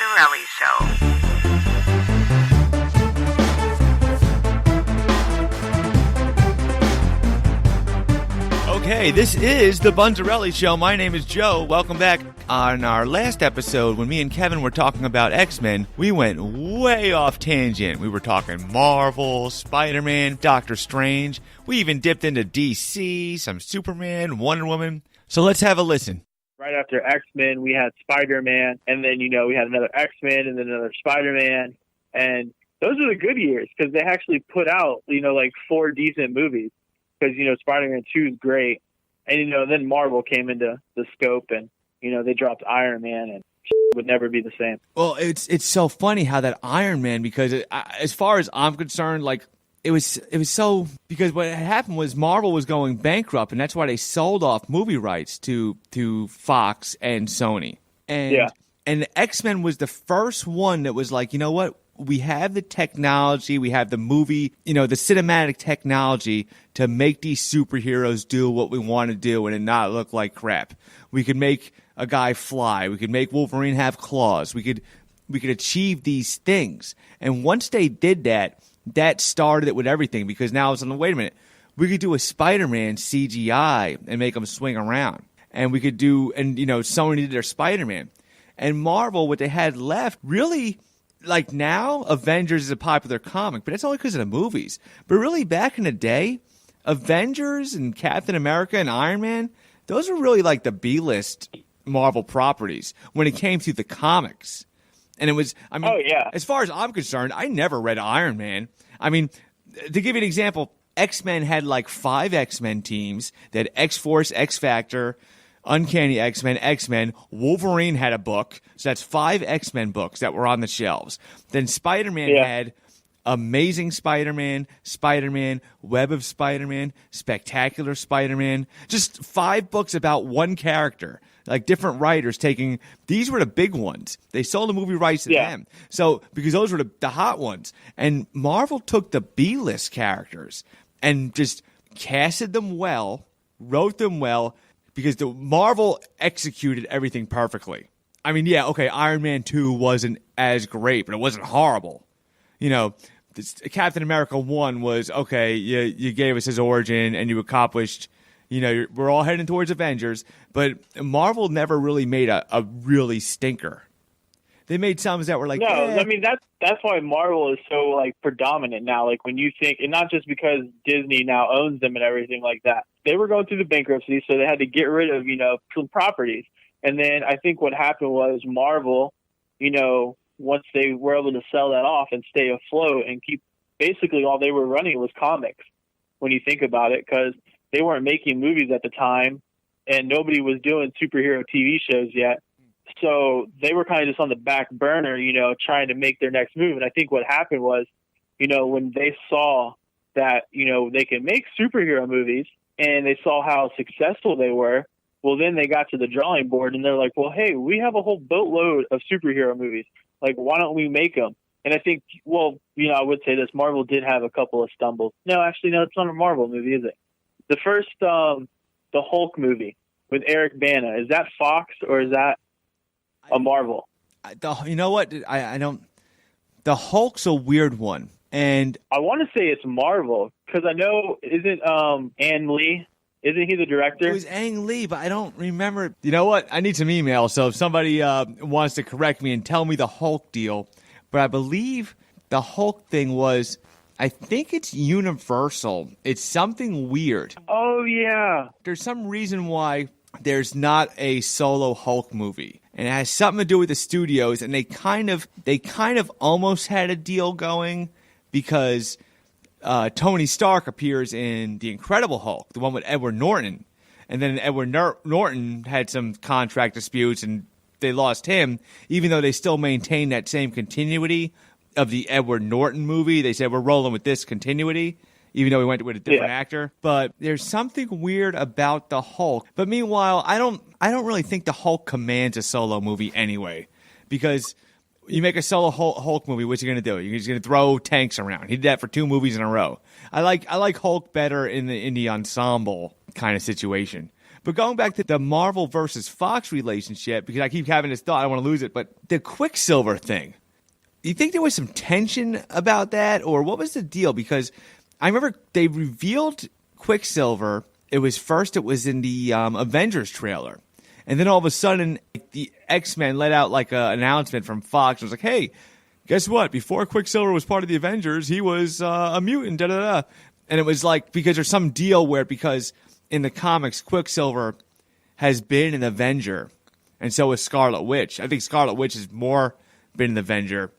Bondarelli Show. Okay, this is the Bondarelli Show. My name is Joe. Welcome back. On our last episode, when me and Kevin were talking about X-Men, we went way off tangent. We were talking Marvel, Spider-Man, Doctor Strange. We even dipped into DC, some Superman, Wonder Woman. So let's have a listen. Right after X-Men, we had Spider-Man, and then, we had another X-Men and then another Spider-Man. And those are the good years because they actually put out, like 4 decent movies. Because, Spider-Man 2 is great. And, then Marvel came into the scope and, they dropped Iron Man and would never be the same. Well, it's so funny how that Iron Man, because as far as I'm concerned, like, it was so, because what had happened was Marvel was going bankrupt, and that's why they sold off movie rights to Fox and Sony. And the X-Men was the first one that was like, you know what? We have the technology, we have the movie, the cinematic technology to make these superheroes do what we want to do and it not look like crap. We could make a guy fly. We could make Wolverine have claws. We could achieve these things. And once they did that, that started it with everything, because now it's wait a minute. We could do a Spider-Man CGI and make him swing around. And we could do, and Sony did their Spider-Man. And Marvel, what they had left, really, like now, Avengers is a popular comic, but it's only because of the movies. But really, back in the day, Avengers and Captain America and Iron Man, those were really like the B-list Marvel properties when it came to the comics. And it was, as far as I'm concerned, I never read Iron Man. I mean, to give you an example, X-Men had like 5 X-Men teams. They had X-Force, X-Factor, Uncanny X-Men. Wolverine had a book. So that's 5 X-Men books that were on the shelves. Then Spider-Man had Amazing Spider-Man, Web of Spider-Man, Spectacular Spider-Man. Just 5 books about one character. Like different writers taking, these were the big ones. They sold the movie rights to them. So, because those were the hot ones. And Marvel took the B-list characters and just casted them well, wrote them well, because the Marvel executed everything perfectly. I mean, Iron Man 2 wasn't as great, but it wasn't horrible. Captain America 1 was, you gave us his origin and you accomplished, we're all heading towards Avengers, but Marvel never really made a really stinker. They made some that were like, no, I mean, that's why Marvel is so, like, predominant now. Like, when you think, and not just because Disney now owns them and everything like that. They were going through the bankruptcy, so they had to get rid of, some properties. And then I think what happened was Marvel, once they were able to sell that off and stay afloat and keep, basically all they were running was comics, when you think about it, because they weren't making movies at the time and nobody was doing superhero TV shows yet. So they were kind of just on the back burner, trying to make their next move. And I think what happened was, when they saw that, they could make superhero movies and they saw how successful they were, well, then they got to the drawing board and they're like, well, hey, we have a whole boatload of superhero movies. Like, why don't we make them? And I think, I would say this, Marvel did have a couple of stumbles. No, actually, no, it's not a Marvel movie, is it? The first, the Hulk movie with Eric Bana, is that Fox or is that a Marvel? You know what? I don't. The Hulk's a weird one, and I want to say it's Marvel because I know isn't Ang Lee? Isn't he the director? It was Ang Lee, but I don't remember. You know what? I need some email. So if somebody wants to correct me and tell me the Hulk deal, but I believe the Hulk thing was, I think it's Universal. It's something weird. Oh yeah. There's some reason why there's not a solo Hulk movie. And it has something to do with the studios, and they kind of almost had a deal going because Tony Stark appears in The Incredible Hulk, the one with Edward Norton. And then Edward Norton had some contract disputes, and they lost him, even though they still maintained that same continuity of the Edward Norton movie. They said, we're rolling with this continuity, even though we went with a different actor. But there's something weird about the Hulk. But meanwhile, I don't really think the Hulk commands a solo movie anyway, because you make a solo Hulk movie, what's he going to do? He's going to throw tanks around. He did that for 2 movies in a row. I like Hulk better in the ensemble kind of situation. But going back to the Marvel versus Fox relationship, because I keep having this thought, I don't want to lose it, but the Quicksilver thing, you think there was some tension about that, or what was the deal? Because I remember they revealed Quicksilver. It was in the Avengers trailer. And then all of a sudden, the X-Men let out like an announcement from Fox. It was like, hey, guess what? Before Quicksilver was part of the Avengers, he was a mutant, da-da-da. And it was like, because there's some deal where, because in the comics, Quicksilver has been an Avenger, and so is Scarlet Witch. I think Scarlet Witch has more been an Avenger,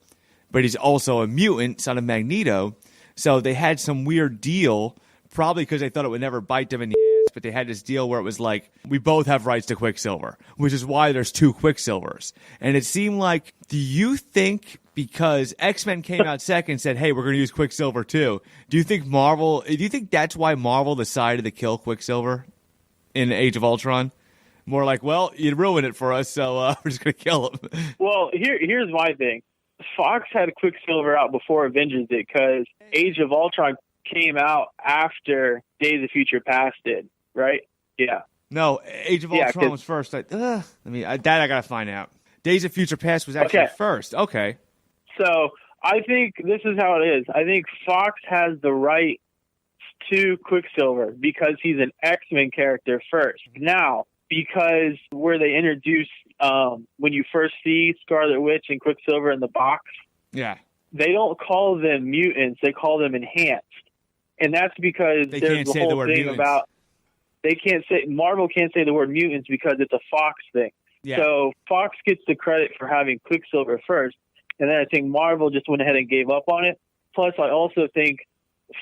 but he's also a mutant, son of Magneto. So they had some weird deal, probably because they thought it would never bite them in the ass, but they had this deal where it was like, we both have rights to Quicksilver, which is why there's two Quicksilvers. And it seemed like, do you think, because X-Men came out second and said, hey, we're going to use Quicksilver too, do you think that's why Marvel decided to kill Quicksilver in Age of Ultron? More like, well, you ruined it for us, so we're just going to kill him. Well, here's my thing. Fox had Quicksilver out before Avengers did, because Age of Ultron came out after Days of Future Past did, right? Yeah. No, Age of Ultron was first. I got to find out. Days of Future Past was actually first. Okay. So I think this is how it is. I think Fox has the right to Quicksilver because he's an X-Men character first. Now, because where they introduce when you first see Scarlet Witch and Quicksilver in the box, they don't call them mutants; they call them enhanced, and that's because there's the whole thing about Marvel can't say the word mutants because it's a Fox thing. Yeah. So Fox gets the credit for having Quicksilver first, and then I think Marvel just went ahead and gave up on it. Plus, I also think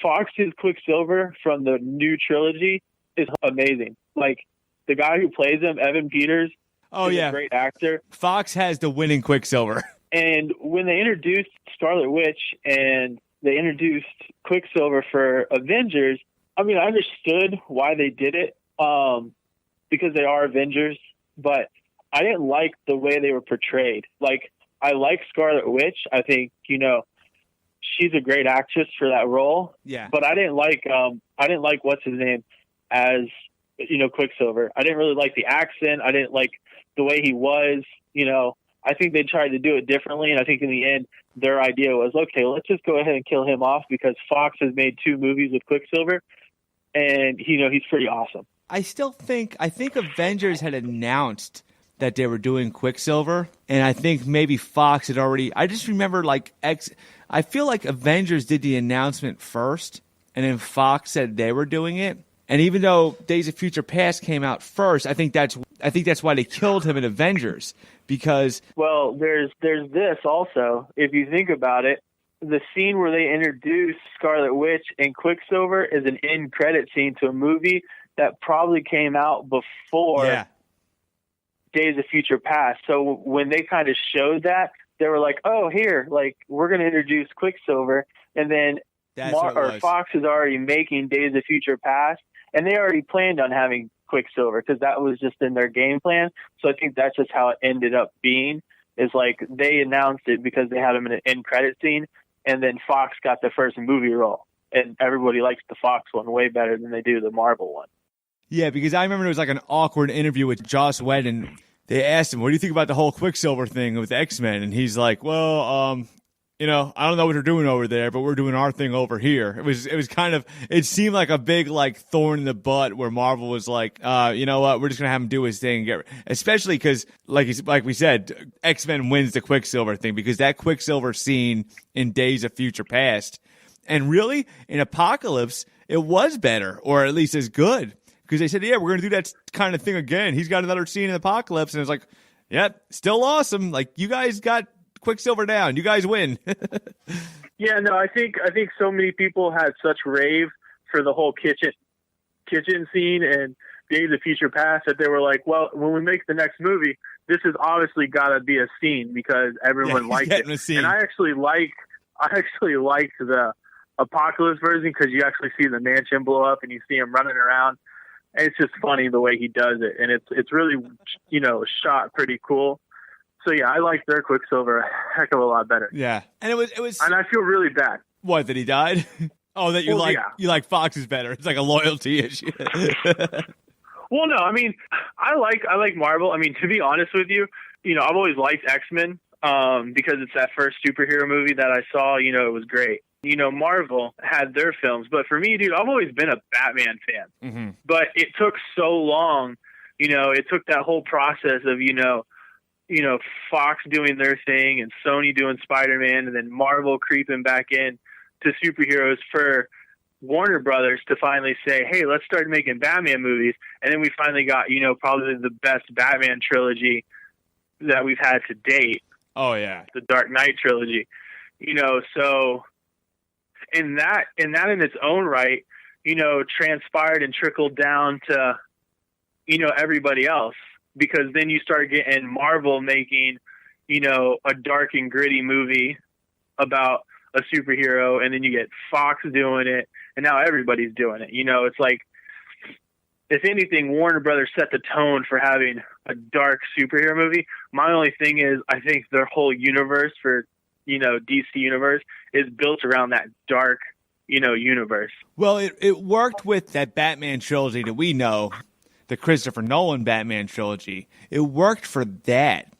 Fox's Quicksilver from the new trilogy is amazing. Like, the guy who plays him, Evan Peters, is a great actor. Fox has the winning Quicksilver. And when they introduced Scarlet Witch and they introduced Quicksilver for Avengers, I mean, I understood why they did it because they are Avengers, but I didn't like the way they were portrayed. Like, I like Scarlet Witch. I think, she's a great actress for that role. Yeah. But I didn't like what's his name as Quicksilver. I didn't really like the accent. I didn't like the way he was. I think they tried to do it differently, and I think in the end their idea was, okay, let's just go ahead and kill him off because Fox has made 2 movies with Quicksilver, and he's pretty awesome. I think Avengers had announced that they were doing Quicksilver, and I think maybe Fox had already. I just remember I feel like Avengers did the announcement first, and then Fox said they were doing it. And even though Days of Future Past came out first, I think that's why they killed him in Avengers, because there's this also. If you think about it, the scene where they introduce Scarlet Witch and Quicksilver is an end credit scene to a movie that probably came out before Days of Future Past. So when they kind of showed that, they were like, "Oh, here, like we're going to introduce Quicksilver," and then Fox is already making Days of Future Past. And they already planned on having Quicksilver because that was just in their game plan. So I think that's just how it ended up being. Is like they announced it because they had him in an end credit scene, and then Fox got the first movie role. And everybody likes the Fox one way better than they do the Marvel one. Yeah, because I remember there was like an awkward interview with Joss Whedon. They asked him, "What do you think about the whole Quicksilver thing with X-Men?" And he's like, "Well, I don't know what they're doing over there, but we're doing our thing over here." It was kind of, it seemed like a big like thorn in the butt where Marvel was like, you know what, we're just gonna have him do his thing, especially because like we said, X-Men wins the Quicksilver thing because that Quicksilver scene in Days of Future Past, and really in Apocalypse, it was better or at least as good because they said, yeah, we're gonna do that kind of thing again. He's got another scene in Apocalypse, and it's like, yep, still awesome. Like, you guys got Quicksilver down. You guys win. Yeah, no, I think so many people had such rave for the whole kitchen scene and Days of Future Past that they were like, well, when we make the next movie, this has obviously got to be a scene because everyone liked it. And I actually liked the Apocalypse version because you actually see the mansion blow up and you see him running around. And it's just funny the way he does it, and it's really shot pretty cool. So yeah, I like their Quicksilver a heck of a lot better. Yeah, and it was, and I feel really bad. What, that he died? Oh, that you like Fox's better. It's like a loyalty issue. Well, no, I mean, I like Marvel. I mean, to be honest with you, I've always liked X-Men because it's that first superhero movie that I saw. It was great. Marvel had their films, but for me, dude, I've always been a Batman fan. Mm-hmm. But it took so long. It took that whole process of Fox doing their thing and Sony doing Spider-Man, and then Marvel creeping back in to superheroes for Warner Brothers to finally say, hey, let's start making Batman movies. And then we finally got, probably the best Batman trilogy that we've had to date. Oh, yeah. The Dark Knight trilogy. So in that in its own right, transpired and trickled down to, everybody else. Because then you start getting Marvel making, a dark and gritty movie about a superhero, and then you get Fox doing it, and now everybody's doing it. It's like, if anything, Warner Brothers set the tone for having a dark superhero movie. My only thing is, I think their whole universe for, DC universe is built around that dark, universe. Well, it worked with that Batman trilogy that we know, the Christopher Nolan Batman trilogy. It worked for that.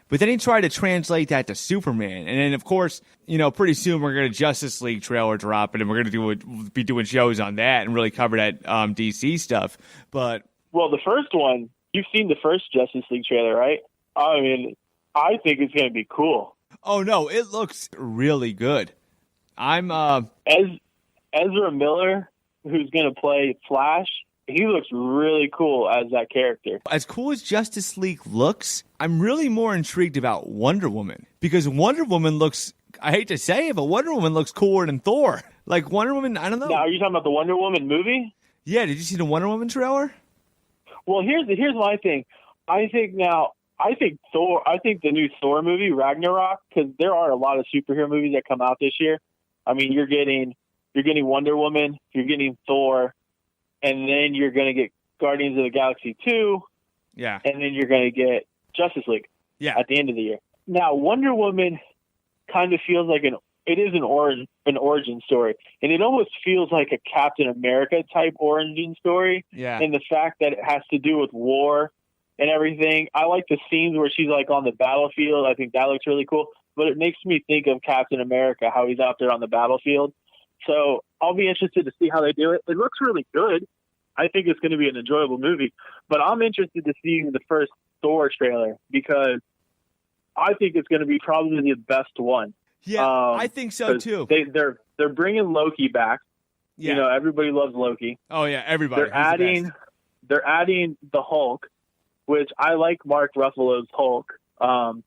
But then he tried to translate that to Superman. And then, of course, pretty soon we're going to Justice League trailer drop it, and we're going to be doing shows on that and really cover that DC stuff. But well, the first one, you've seen the first Justice League trailer, right? I mean, I think it's going to be cool. Oh, no, it looks really good. I'm Ezra Miller, who's going to play Flash, he looks really cool as that character. As cool as Justice League looks, I'm really more intrigued about Wonder Woman. Because Wonder Woman looks, I hate to say it, but Wonder Woman looks cooler than Thor. Like, Wonder Woman, I don't know. Now, are you talking about the Wonder Woman movie? Yeah, did you see the Wonder Woman trailer? Well, here's my thing. I think the new Thor movie, Ragnarok, because there are a lot of superhero movies that come out this year. I mean, you're getting Wonder Woman, you're getting Thor, and then you're going to get Guardians of the Galaxy 2. Yeah. And then you're going to get Justice League. Yeah. At the end of the year. Now, Wonder Woman kind of feels like it is an origin story. And it almost feels like a Captain America type origin story. Yeah. And the fact that it has to do with war and everything. I like the scenes where she's like on the battlefield. I think that looks really cool. But it makes me think of Captain America, how he's out there on the battlefield. So I'll be interested to see how they do it. It looks really good. I think it's going to be an enjoyable movie. But I'm interested to see the first Thor trailer because I think it's going to be probably the best one. Yeah, I think so too. They're bringing Loki back. Yeah. Everybody loves Loki. Oh yeah, everybody. They're adding the Hulk, which I like Mark Ruffalo's Hulk. And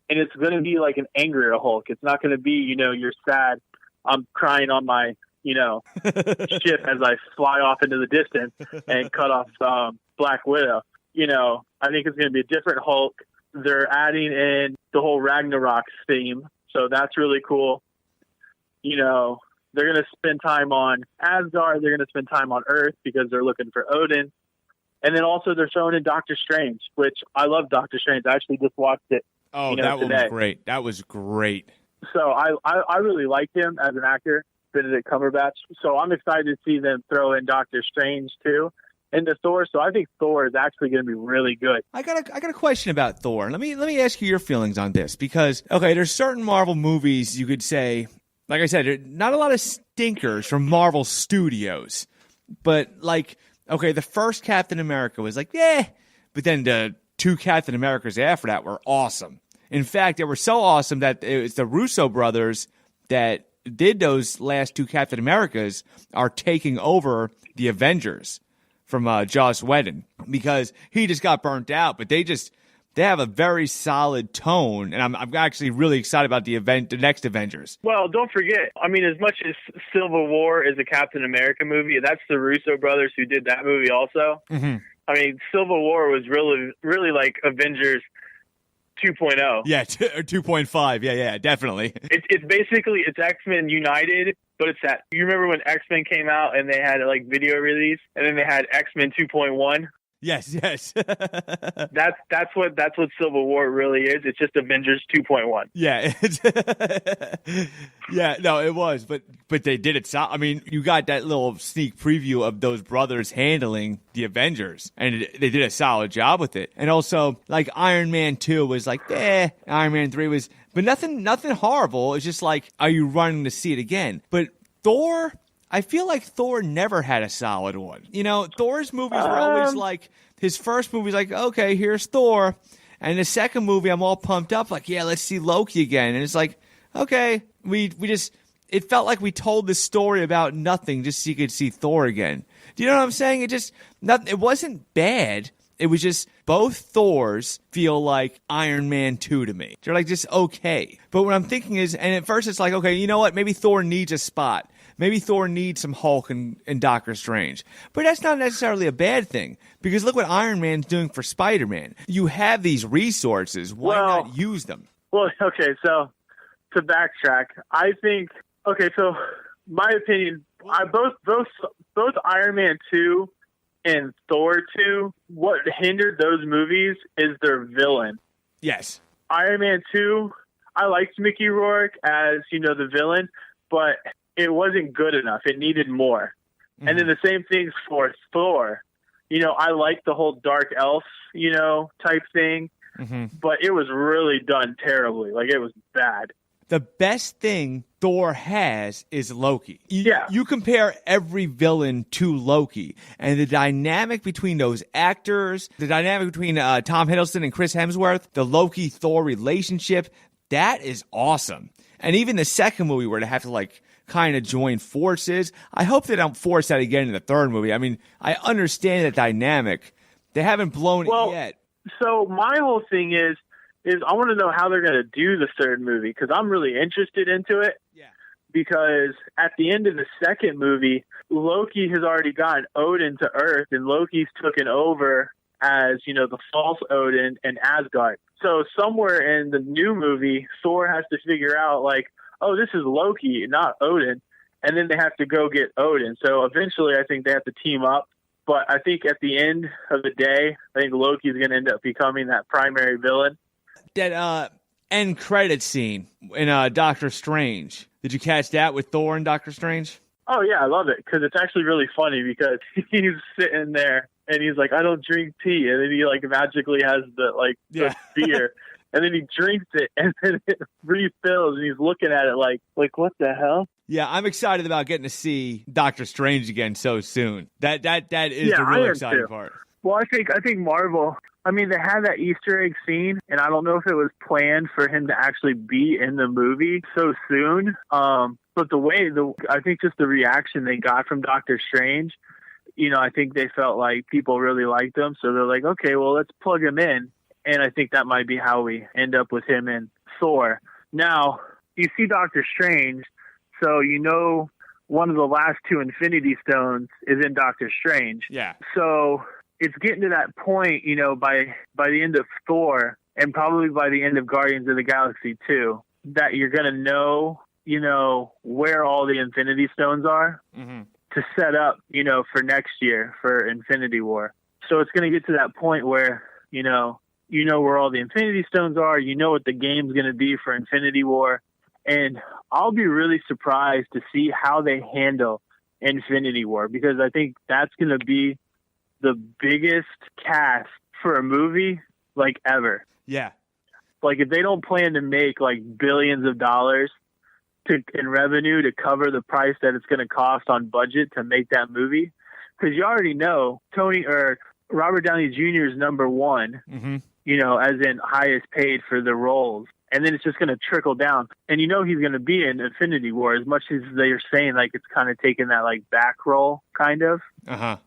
it's going to be like an angrier Hulk. It's not going to be, you're sad. I'm crying on my, ship as I fly off into the distance and cut off Black Widow. I think it's going to be a different Hulk. They're adding in the whole Ragnarok theme, so that's really cool. They're going to spend time on Asgard. They're going to spend time on Earth because they're looking for Odin. And then also they're throwing in Doctor Strange, which I love Doctor Strange. I actually just watched it. Oh, that one was great. That was great. So I really like him as an actor, Benedict Cumberbatch. So I'm excited to see them throw in Doctor Strange too into Thor. So I think Thor is actually going to be really good. I got a question about Thor. Let me ask you your feelings on this because there's certain Marvel movies you could say, like I said, not a lot of stinkers from Marvel Studios, but the first Captain America was but then the two Captain Americas after that were awesome. In fact, they were so awesome that it was the Russo brothers that did those last two Captain Americas are taking over the Avengers from Joss Whedon because he just got burnt out. But they have a very solid tone, and I'm actually really excited about the next Avengers. Well, don't forget, as much as Civil War is a Captain America movie, that's the Russo brothers who did that movie also. Mm-hmm. Civil War was really, really like Avengers 2.0. Yeah, or 2.5. Yeah, definitely. It's basically X-Men United, but it's that. You remember when X-Men came out and they had video release, and then they had X-Men 2.1? Yes, yes. That's what Civil War really is. It's just Avengers 2.1. Yeah, yeah, no, it was, but they did it. I mean, you got that little sneak preview of those brothers handling the Avengers, and they did a solid job with it. And also, like Iron Man 2 was like, Iron Man 3 was, but nothing horrible. It's just like, are you running to see it again? But Thor, I feel like Thor never had a solid one. You know, Thor's movies were always like, his first movie's like, okay, here's Thor. And the second movie, I'm all pumped up, like, yeah, let's see Loki again. And it's like, okay, we just, it felt like we told this story about nothing just so you could see Thor again. Do you know what I'm saying? It wasn't bad. It was just both Thors feel like Iron Man 2 to me. They're like just okay. But what I'm thinking is, and at first it's like, okay, you know what? Maybe Thor needs a spot. Maybe Thor needs some Hulk and Doctor Strange. But that's not necessarily a bad thing, because look what Iron Man's doing for Spider-Man. You have these resources. Why not use them? Well, okay, so to backtrack, I think, okay, so my opinion, both Iron Man 2 and Thor 2, what hindered those movies is their villain. Yes. Iron Man 2, I liked Mickey Rourke as, the villain, but it wasn't good enough. It needed more. Mm-hmm. And then the same thing for Thor. I liked the whole dark elf, type thing, mm-hmm. but it was really done terribly. Like, it was bad. The best thing Thor has is Loki. Yeah. You compare every villain to Loki, and the dynamic between those actors, the dynamic between Tom Hiddleston and Chris Hemsworth, the Loki-Thor relationship, that is awesome. And even the second movie where they have to, kind of join forces. I hope they don't force that again in the third movie. I mean, I understand the dynamic. They haven't blown it yet. So my whole thing is I want to know how they're going to do the third movie, because I'm really interested into it. Yeah. Because at the end of the second movie, Loki has already gotten Odin to Earth, and Loki's taken over as, the false Odin and Asgard. So somewhere in the new movie, Thor has to figure out, oh, this is Loki, not Odin. And then they have to go get Odin. So eventually I think they have to team up. But I think at the end of the day, I think Loki's going to end up becoming that primary villain. That end credit scene in Doctor Strange. Did you catch that with Thor and Doctor Strange? Oh, yeah, I love it, because it's actually really funny, because he's sitting there and he's like, I don't drink tea. And then he magically has the beer. And then he drinks it, and then it refills, and he's looking at it like what the hell? Yeah, I'm excited about getting to see Doctor Strange again so soon. That is the real exciting part. Well, I think Marvel, I mean, they had that Easter egg scene, and I don't know if it was planned for him to actually be in the movie so soon. But I think just the reaction they got from Doctor Strange, I think they felt like people really liked him. So they're like, okay, well, let's plug him in. And I think that might be how we end up with him and Thor. Now, you see Doctor Strange, so one of the last two Infinity Stones is in Doctor Strange. Yeah. So it's getting to that point, by the end of Thor, and probably by the end of Guardians of the Galaxy 2, that you're going to know, where all the Infinity Stones are, mm-hmm. to set up, for next year for Infinity War. So it's going to get to that point where, you know where all the Infinity Stones are, what the game's going to be for Infinity War. And I'll be really surprised to see how they handle Infinity War, because I think that's going to be the biggest cast for a movie ever. Yeah. If they don't plan to make billions of dollars in revenue to cover the price that it's going to cost on budget to make that movie, because you already know Robert Downey Jr. is number one, mm-hmm. As in highest paid for the roles. And then it's just going to trickle down. And he's going to be in Infinity War, as much as they're saying it's kind of taking that back role, kind of. Uh-huh.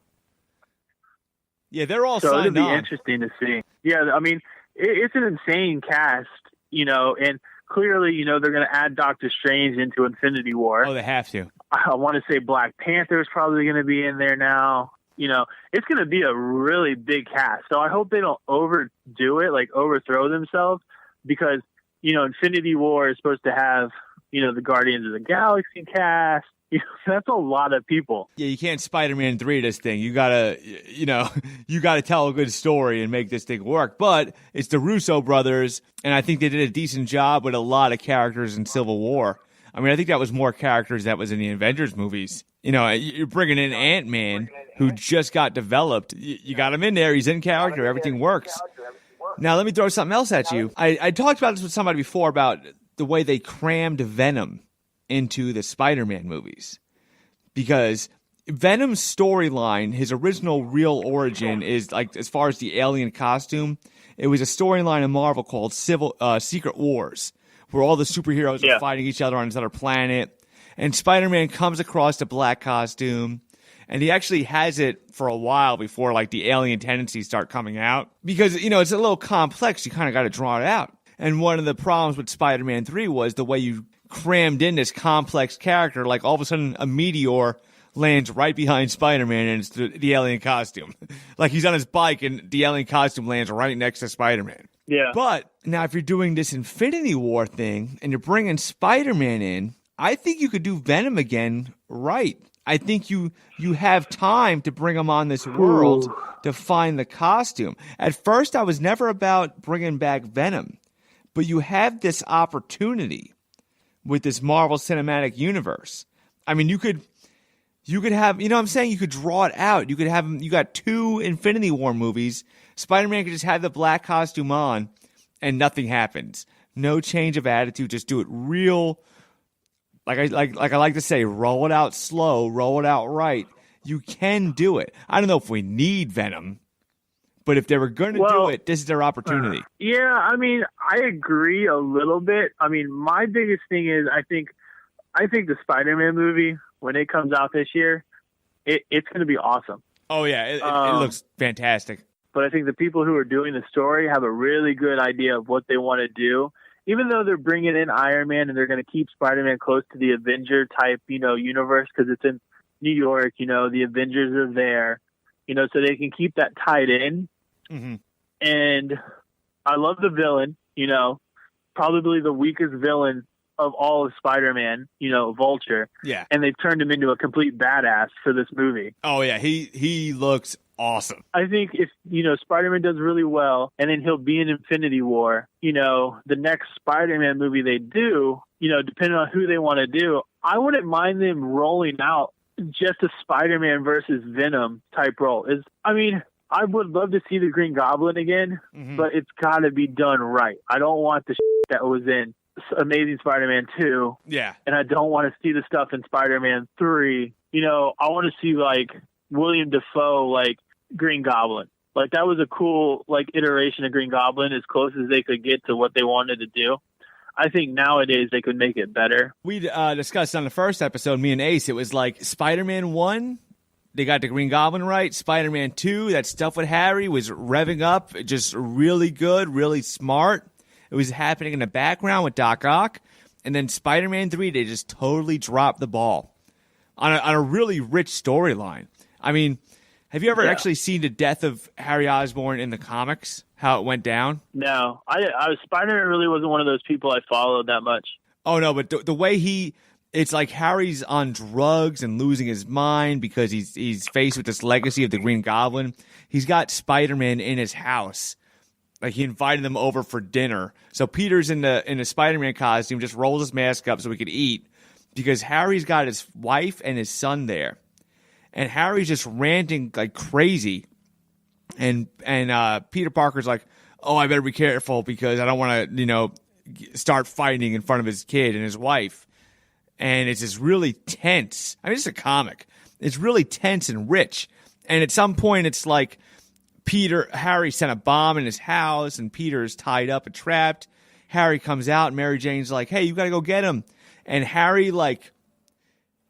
Yeah, they're all signed on. So it'll be interesting to see. Yeah, I mean, it's an insane cast, and clearly, they're going to add Doctor Strange into Infinity War. Oh, they have to. I want to say Black Panther is probably going to be in there now. It's going to be a really big cast. So I hope they don't overdo it, overthrow themselves, because, Infinity War is supposed to have, the Guardians of the Galaxy cast, That's a lot of people. Yeah, you can't Spider-Man 3 this thing. You gotta, you gotta tell a good story and make this thing work. But it's the Russo brothers, and I think they did a decent job with a lot of characters in Civil War. I mean, I think that was more characters that was in the Avengers movies. You're bringing in Ant-Man, who just got developed. You got him in there. He's in character. Everything works. Now, let me throw something else at you. I talked about this with somebody before about the way they crammed Venom into the Spider-Man movies. Because Venom's storyline, his original real origin is, like, as far as the alien costume, it was a storyline in Marvel called Secret Wars, where all the superheroes are fighting each other on this other planet. And Spider-Man comes across the black costume, and he actually has it for a while before, like, the alien tendencies start coming out. Because, it's a little complex. You kind of got to draw it out. And one of the problems with Spider-Man 3 was the way you crammed in this complex character. Like, all of a sudden, a meteor lands right behind Spider-Man, and it's the alien costume. Like, he's on his bike, and the alien costume lands right next to Spider-Man. Yeah. But now if you're doing this Infinity War thing, and you're bringing Spider-Man in, I think you could do Venom again right. I think you have time to bring him on this world to find the costume. At first, I was never about bringing back Venom, but you have this opportunity with this Marvel Cinematic Universe. I mean, you could have, what I'm saying? You could draw it out. You could have, you got 2 Infinity War movies. Spider-Man could just have the black costume on and nothing happens. No change of attitude. Just do it real. Like I like to say, roll it out slow, roll it out right. You can do it. I don't know if we need Venom, but if they were going to do it, this is their opportunity. Yeah, I mean, I agree a little bit. I mean, my biggest thing is I think the Spider-Man movie, when it comes out this year, it's going to be awesome. Oh, yeah, it looks fantastic. But I think the people who are doing the story have a really good idea of what they want to do. Even though they're bringing in Iron Man and they're going to keep Spider-Man close to the Avenger type, universe, because it's in New York, the Avengers are there, so they can keep that tied in. Mm-hmm. And I love the villain, probably the weakest villain of all of Spider-Man, Vulture. Yeah. And they've turned him into a complete badass for this movie. Oh, yeah. He looks awesome. I think if, Spider-Man does really well and then he'll be in Infinity War, the next Spider-Man movie they do, depending on who they want to do, I wouldn't mind them rolling out just a Spider-Man versus Venom type role. I would love to see the Green Goblin again, but it's got to be done right. I don't want the that was in Amazing Spider-Man 2. Yeah. And I don't want to see the stuff in Spider-Man 3. I want to see, like, William Dafoe, like, Green Goblin. Like, that was a cool, like, iteration of Green Goblin, as close as they could get to what they wanted to do. I think nowadays they could make it better. We discussed on the first episode, me and Ace, it was like Spider-Man 1, they got the Green Goblin right. Spider-Man 2, that stuff with Harry was revving up, just really good, really smart. It was happening in the background with Doc Ock. And then Spider-Man 3, they just totally dropped the ball on a really rich storyline. I mean, have you ever actually seen the death of Harry Osborn in the comics? How it went down? No. Spider-Man really wasn't one of those people I followed that much. Oh, no, but the way it's like Harry's on drugs and losing his mind because he's faced with this legacy of the Green Goblin. He's got Spider-Man in his house. Like, he invited them over for dinner. So Peter's in the Spider-Man costume, just rolls his mask up so he could eat, because Harry's got his wife and his son there. And Harry's just ranting like crazy. And Peter Parker's like, oh, I better be careful because I don't want to, start fighting in front of his kid and his wife. And it's just really tense. I mean, it's a comic. It's really tense and rich. And at some point, it's like Harry sent a bomb in his house, and Peter is tied up and trapped. Harry comes out, and Mary Jane's like, hey, you got to go get him. And Harry, like,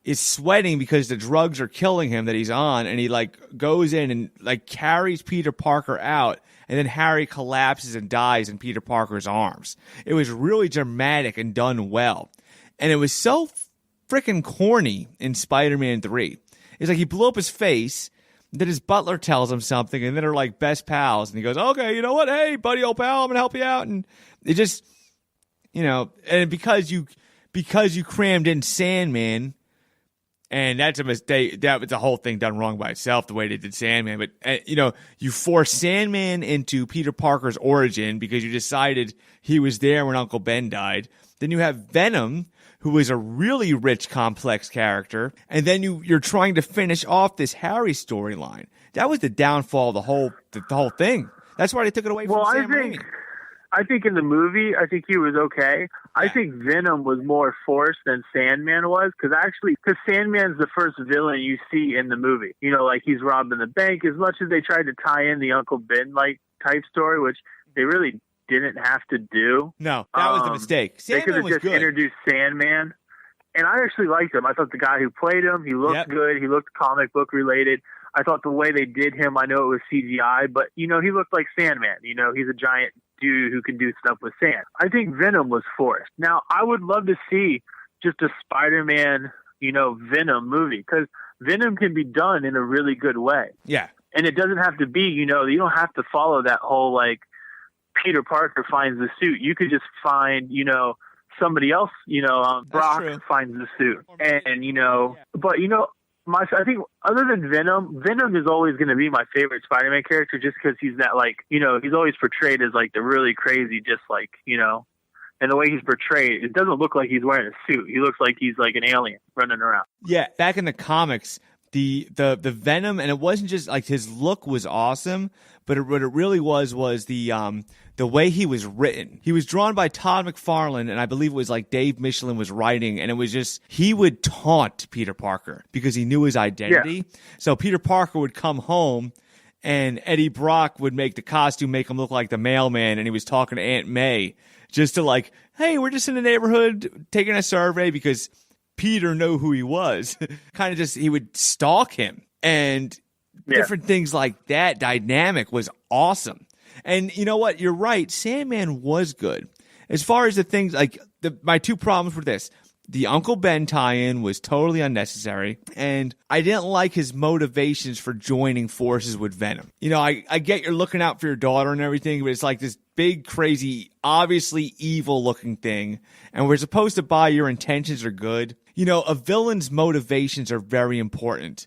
is sweating because the drugs are killing him that he's on, and he, like, goes in and, like, carries Peter Parker out, and then Harry collapses and dies in Peter Parker's arms. It was really dramatic and done well. And it was so freaking corny in Spider-Man 3. It's like he blew up his face, then his butler tells him something, and then they're like best pals, and he goes, okay, you know what? Hey, buddy, old pal, I'm going to help you out. And it just, and because you crammed in Sandman, And that's a mistake. That was the whole thing done wrong by itself, the way they did Sandman. But, you force Sandman into Peter Parker's origin because you decided he was there when Uncle Ben died. Then you have Venom, who is a really rich, complex character. And then you're trying to finish off this Harry storyline. That was the downfall of the whole thing. That's why they took it away from Sam Raimi. I think in the movie, I think he was okay. Yeah. I think Venom was more forced than Sandman was, because Sandman's the first villain you see in the movie. Like he's robbing the bank. As much as they tried to tie in the Uncle Ben type story, which they really didn't have to do. No, that was the mistake. Sandman they could have just good. Introduced Sandman, and I actually liked him. I thought the guy who played him, he looked good. He looked comic book related. I thought the way they did him, I know it was CGI, but he looked like Sandman. He's a giant dude who can do stuff with sand. I think Venom was forced. Now, I would love to see just a Spider-Man, Venom movie, because Venom can be done in a really good way. Yeah. And it doesn't have to be, you don't have to follow that whole, like, Peter Parker finds the suit. You could just find, somebody else, Brock finds the suit. And, but, I think other than Venom is always going to be my favorite Spider-Man character, just because he's that, like, he's always portrayed as like the really crazy, just like, and the way he's portrayed, it doesn't look like he's wearing a suit. He looks like he's like an alien running around. Yeah, back in the comics, the Venom, and it wasn't just like his look was awesome, but what it really was the way he was written. He was drawn by Todd McFarlane, and I believe it was like Dave Michelin was writing, and it was just, he would taunt Peter Parker because he knew his identity. Yeah. So Peter Parker would come home, and Eddie Brock would make the costume make him look like the mailman, and he was talking to Aunt May just to like, hey, we're just in the neighborhood taking a survey, because Peter knew who he was. Kind of just, he would stalk him, and different things like that. Dynamic was awesome. And you know what? You're right. Sandman was good. As far as the things, like, my two problems were this. The Uncle Ben tie-in was totally unnecessary, and I didn't like his motivations for joining forces with Venom. I get you're looking out for your daughter and everything, but it's like this big, crazy, obviously evil-looking thing, and we're supposed to buy your intentions are good. A villain's motivations are very important.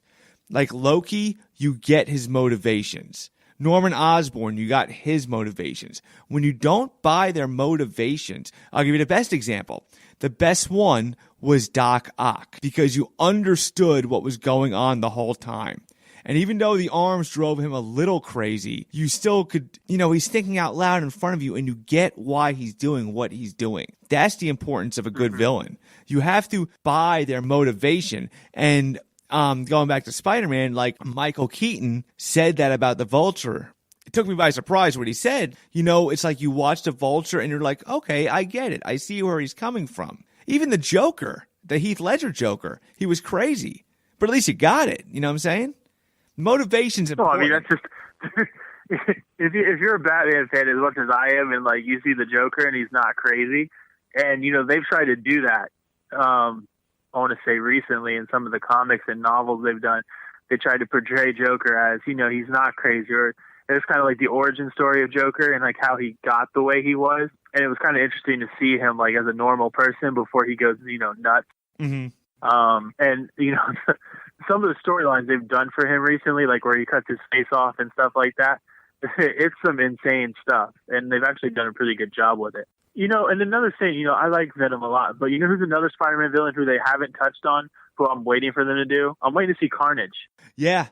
Like Loki, you get his motivations. Norman Osborn, you got his motivations. When you don't buy their motivations, I'll give you the best example. The best one was Doc Ock, because you understood what was going on the whole time. And even though the arms drove him a little crazy, you still could, he's thinking out loud in front of you, and you get why he's doing what he's doing. That's the importance of a good villain. You have to buy their motivation. And going back to Spider-Man, like Michael Keaton said that about the Vulture. It took me by surprise what he said. It's like you watch the Vulture and you're like, okay, I get it. I see where he's coming from. Even the Joker, the Heath Ledger Joker, he was crazy. But at least you got it. You know what I'm saying? Motivation's important. Well, I mean, that's just... if you're a Batman fan as much as I am, and like you see the Joker and he's not crazy, and they've tried to do that, I want to say recently in some of the comics and novels they've done, they tried to portray Joker as, he's not crazy, or it's kind of like the origin story of Joker and like how he got the way he was. And it was kind of interesting to see him like as a normal person before he goes, nuts. Mm-hmm. And some of the storylines they've done for him recently, like where he cuts his face off and stuff like that, it's some insane stuff. And they've actually done a pretty good job with it. And another thing, I like Venom a lot, but who's another Spider-Man villain who they haven't touched on, who I'm waiting for them to do? I'm waiting to see Carnage. Yeah,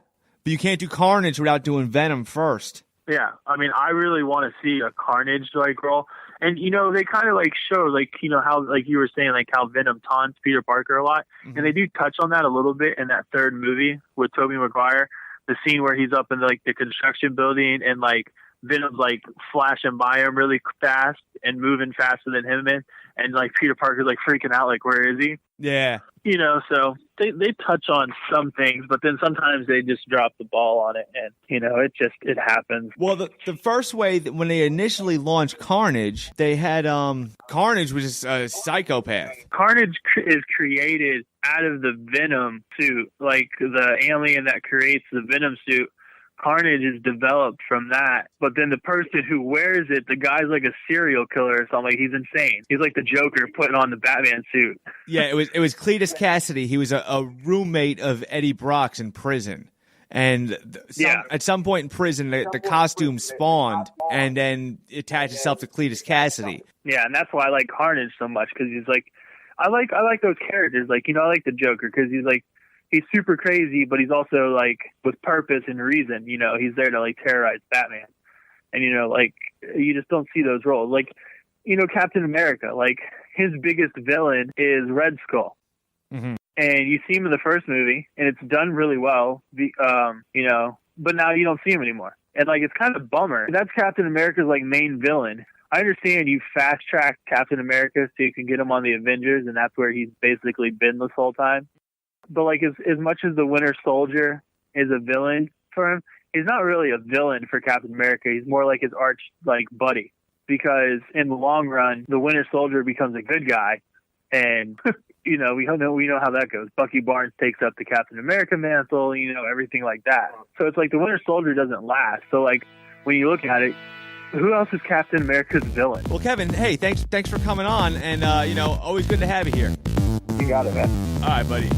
but you can't do Carnage without doing Venom first. Yeah, I mean, I really want to see a Carnage like role. And, they kind of like show, like, how, like you were saying, like how Venom taunts Peter Parker a lot. Mm-hmm. And they do touch on that a little bit in that third movie with Tobey Maguire, the scene where he's up in like the construction building and like Venom's like flashing by him really fast and moving faster than him, and like Peter Parker's like freaking out, like, where is he? Yeah. So they touch on some things, but then sometimes they just drop the ball on it, and it happens. Well, the first way that when they initially launched Carnage, they had Carnage was just a psychopath. Carnage is created out of the Venom suit, like the alien that creates the Venom suit Carnage is developed from that, but then the person who wears it, the guy's like a serial killer or something. Like, he's insane. He's like the Joker putting on the Batman suit. Yeah, it was Cletus Cassidy. He was a roommate of Eddie Brock's in prison. And at some point in prison, the costume spawned and then attached itself to Cletus Cassidy. Yeah, and that's why I like Carnage so much, because he's like, I like those characters. Like, I like the Joker because he's super crazy, but he's also like with purpose and reason. He's there to like terrorize Batman, and you just don't see those roles. Like, Captain America, like his biggest villain is Red Skull. Mm-hmm. And you see him in the first movie, and it's done really well. But now you don't see him anymore, and like it's kind of a bummer. That's Captain America's like main villain. I understand you fast track Captain America so you can get him on the Avengers, and that's where he's basically been this whole time. But like as much as the Winter Soldier is a villain for him, he's not really a villain for Captain America. He's more like his arch buddy, because in the long run, the Winter Soldier becomes a good guy, and. We know how that goes. Bucky Barnes takes up the Captain America mantle, everything like that. So it's like the Winter Soldier doesn't last. So like when you look at it, who else is Captain America's villain? Well, Kevin, hey, thanks for coming on, and always good to have you here. You got it, man. All right, buddy.